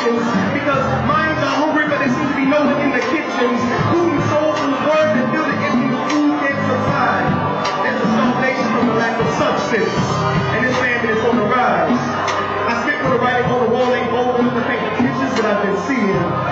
Christians because minds are hungry, but there seems to be no one in the kitchens. Whose soulful word to fill the empty food can't supply. There's a starvation from the lack of substance, and this famine is on the rise. I spit with the writing on the wall, ain't bold enough to paint the pictures that I've been seeing.